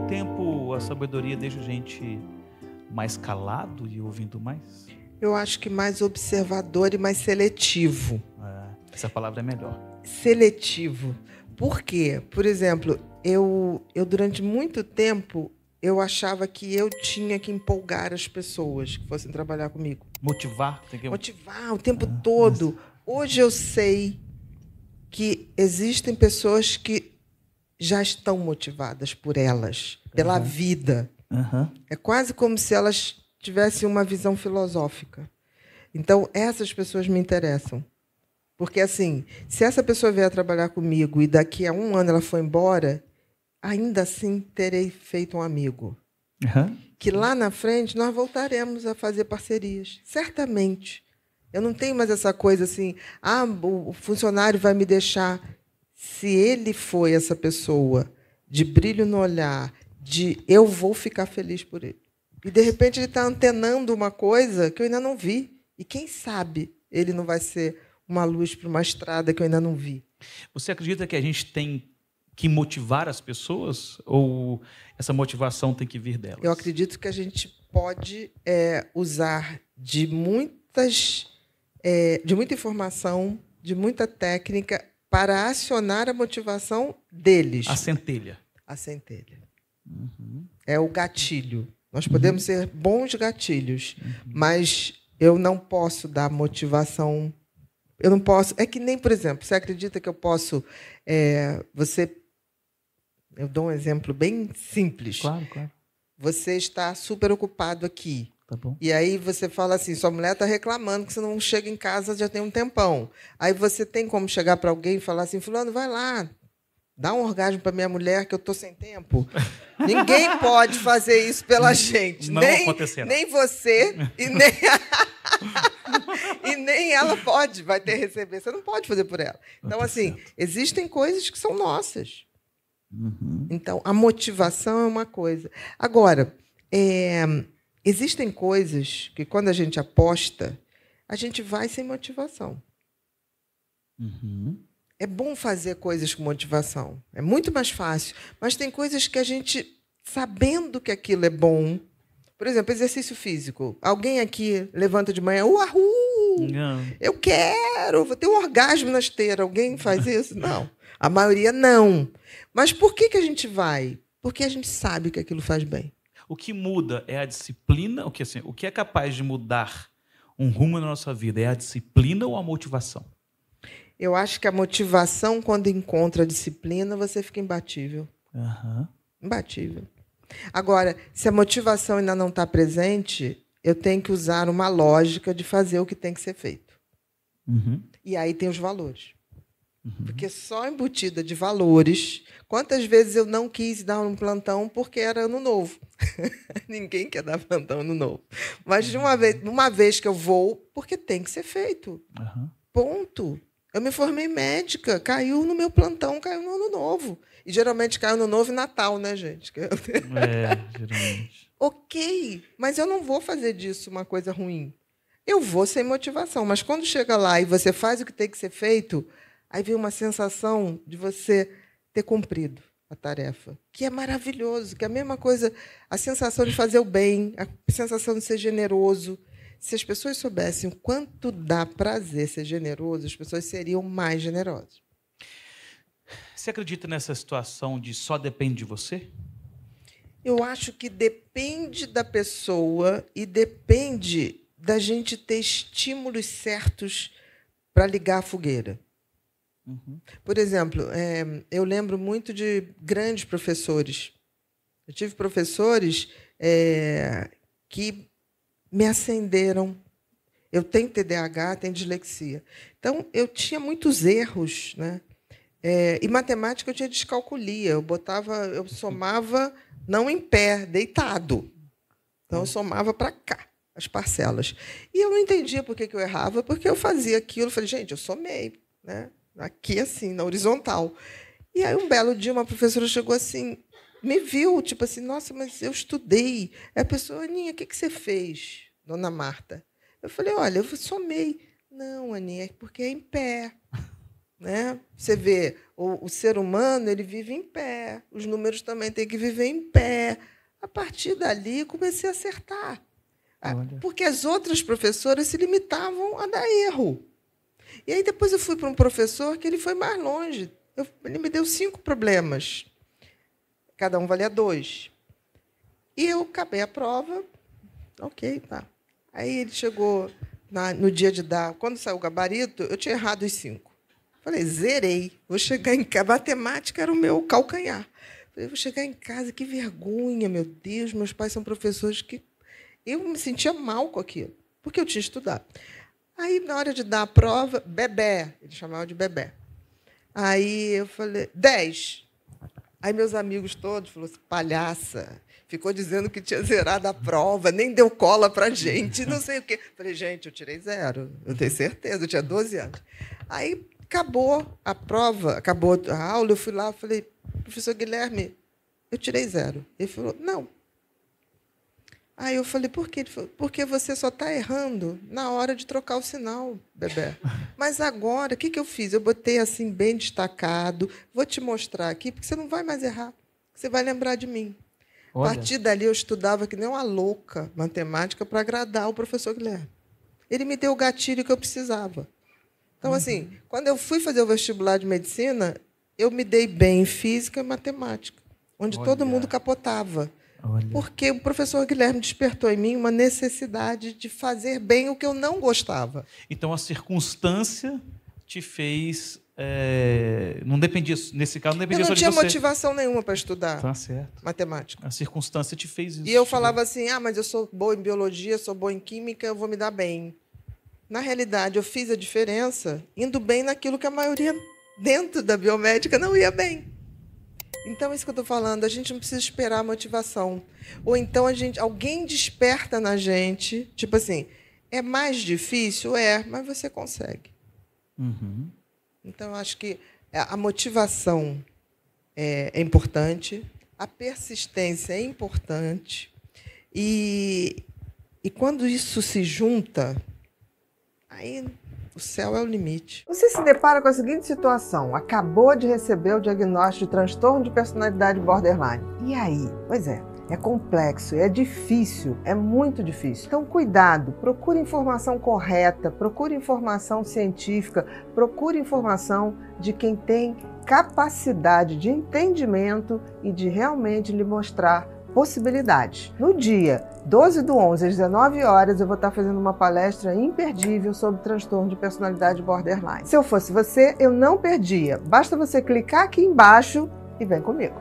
o tempo, a sabedoria deixa a gente mais calado e ouvindo mais? Eu acho que mais observador e mais seletivo. Essa palavra é melhor. Seletivo. Por quê? Por exemplo, eu durante muito tempo, eu achava que eu tinha que empolgar as pessoas que fossem trabalhar comigo. Motivar? Motivar o tempo todo. Hoje eu sei que existem pessoas que já estão motivadas por elas, pela vida. É quase como se elas tivessem uma visão filosófica. Então, essas pessoas me interessam. Porque, assim, se essa pessoa vier trabalhar comigo e daqui a 1 ano ela for embora, ainda assim terei feito um amigo. Que lá na frente nós voltaremos a fazer parcerias. Certamente. Eu não tenho mais essa coisa assim, o funcionário vai me deixar. Se ele foi essa pessoa de brilho no olhar, eu vou ficar feliz por ele. E, de repente, ele está antenando uma coisa que eu ainda não vi. E, quem sabe, ele não vai ser uma luz para uma estrada que eu ainda não vi. Você acredita que a gente tem que motivar as pessoas ou essa motivação tem que vir delas? Eu acredito que a gente pode usar de muita informação, de muita técnica para acionar a motivação deles. A centelha. A centelha. É o gatilho. Nós podemos ser bons gatilhos, mas eu não posso dar motivação. Eu não posso. É que nem, por exemplo, você acredita que eu posso. Eu dou um exemplo bem simples. Claro, claro. Você está super ocupado aqui. Tá bom. E aí você fala assim, sua mulher está reclamando que você não chega em casa já tem um tempão. Aí você tem como chegar para alguém e falar assim, fulano, vai lá, dá um orgasmo para minha mulher que eu estou sem tempo. Ninguém pode fazer isso pela gente. Não acontecerá. Nem você e nem... e nem ela vai ter receber. Você não pode fazer por ela. Então, assim, existem coisas que são nossas. Então, a motivação é uma coisa. Agora, existem coisas que, quando a gente aposta, a gente vai sem motivação. É bom fazer coisas com motivação. É muito mais fácil. Mas tem coisas que a gente, sabendo que aquilo é bom... Por exemplo, exercício físico. Alguém aqui levanta de manhã, eu quero, vou ter um orgasmo na esteira. Alguém faz isso? Não. A maioria não. Mas por que a gente vai? Porque a gente sabe que aquilo faz bem. O que muda é a disciplina? O que é capaz de mudar um rumo na nossa vida? É a disciplina ou a motivação? Eu acho que a motivação, quando encontra a disciplina, você fica imbatível. Imbatível. Agora, se a motivação ainda não está presente, eu tenho que usar uma lógica de fazer o que tem que ser feito. E aí tem os valores. Porque só embutida de valores... Quantas vezes eu não quis dar um plantão porque era ano novo? Ninguém quer dar plantão ano novo. Mas de uma vez que eu vou, porque tem que ser feito. Ponto. Eu me formei médica, caiu no meu plantão, caiu no ano novo. E geralmente caiu no novo e Natal, né, gente? Geralmente. Ok, mas eu não vou fazer disso uma coisa ruim. Eu vou sem motivação, mas quando chega lá e você faz o que tem que ser feito, aí vem uma sensação de você ter cumprido a tarefa, que é maravilhoso, que é a mesma coisa, a sensação de fazer o bem, a sensação de ser generoso. Se as pessoas soubessem o quanto dá prazer ser generoso, as pessoas seriam mais generosas. Você acredita nessa situação de só depende de você? Eu acho que depende da pessoa e depende da gente ter estímulos certos para ligar a fogueira. Por exemplo, eu lembro muito de grandes professores. Eu tive professores que me acenderam. Eu tenho TDAH, tenho dislexia. Então, eu tinha muitos erros, né? E matemática eu tinha descalculia. Eu somava não em pé, deitado. Então, eu somava para cá as parcelas. E eu não entendia por que eu errava, porque eu fazia aquilo. Eu falei, gente, eu somei, né? Aqui, assim, na horizontal. E aí, um belo dia, uma professora chegou assim, me viu, tipo assim, nossa, mas eu estudei. Aí a pessoa, Aninha, o que você fez, dona Marta? Eu falei, olha, eu somei. Não, Aninha, é porque é em pé. né? Você vê, o ser humano, ele vive em pé, os números também têm que viver em pé. A partir dali, comecei a acertar. Porque as outras professoras se limitavam a dar erro. E aí depois eu fui para um professor que ele foi mais longe. Ele me deu 5 problemas. Cada um valia 2. E eu acabei a prova. Ok, tá. Aí ele chegou no dia de dar... Quando saiu o gabarito, eu tinha errado os 5. Falei, zerei. Vou chegar em casa. Matemática era o meu calcanhar. Falei, vou chegar em casa, que vergonha, meu Deus. Meus pais são professores que... Eu me sentia mal com aquilo, porque eu tinha estudado. Aí, na hora de dar a prova, Bebé, ele chamava de Bebé. Aí eu falei, 10. Aí meus amigos todos falaram assim, palhaça, ficou dizendo que tinha zerado a prova, nem deu cola para a gente, não sei o quê. Falei, gente, eu tirei 0, eu tenho certeza, eu tinha 12 anos. Aí acabou a prova, acabou a aula, eu fui lá e falei, professor Guilherme, eu tirei 0. Ele falou, não. Aí eu falei, por quê? Ele falou, porque você só está errando na hora de trocar o sinal, Bebé. Mas agora, o que eu fiz? Eu botei assim, bem destacado, vou te mostrar aqui, porque você não vai mais errar. Você vai lembrar de mim. Olha. A partir dali, eu estudava que nem uma louca matemática para agradar o professor Guilherme. Ele me deu o gatilho que eu precisava. Então, assim, quando eu fui fazer o vestibular de medicina, eu me dei bem em física e matemática, onde todo mundo capotava. Olha. Porque o professor Guilherme despertou em mim uma necessidade de fazer bem o que eu não gostava. Então, a circunstância te fez... não dependia, nesse caso, não dependia só de você. Eu não tinha motivação nenhuma para estudar matemática. A circunstância te fez isso. E eu falava assim, mas eu sou boa em biologia, sou boa em química, eu vou me dar bem. Na realidade, eu fiz a diferença indo bem naquilo que a maioria dentro da biomédica não ia bem. Então, é isso que eu estou falando. A gente não precisa esperar a motivação. Ou então alguém desperta na gente, tipo assim, é mais difícil? Mas você consegue. Uhum. Então, eu acho que a motivação é importante, a persistência é importante, e quando isso se junta, aí... O céu é o limite. Você se depara com a seguinte situação. Acabou de receber o diagnóstico de transtorno de personalidade borderline. E aí? Pois é complexo, é difícil, é muito difícil. Então, cuidado, procure informação correta, procure informação científica, procure informação de quem tem capacidade de entendimento e de realmente lhe mostrar possibilidades. No dia 12/11, às 19 horas, eu vou estar fazendo uma palestra imperdível sobre transtorno de personalidade borderline. Se eu fosse você, eu não perdia. Basta você clicar aqui embaixo e vem comigo.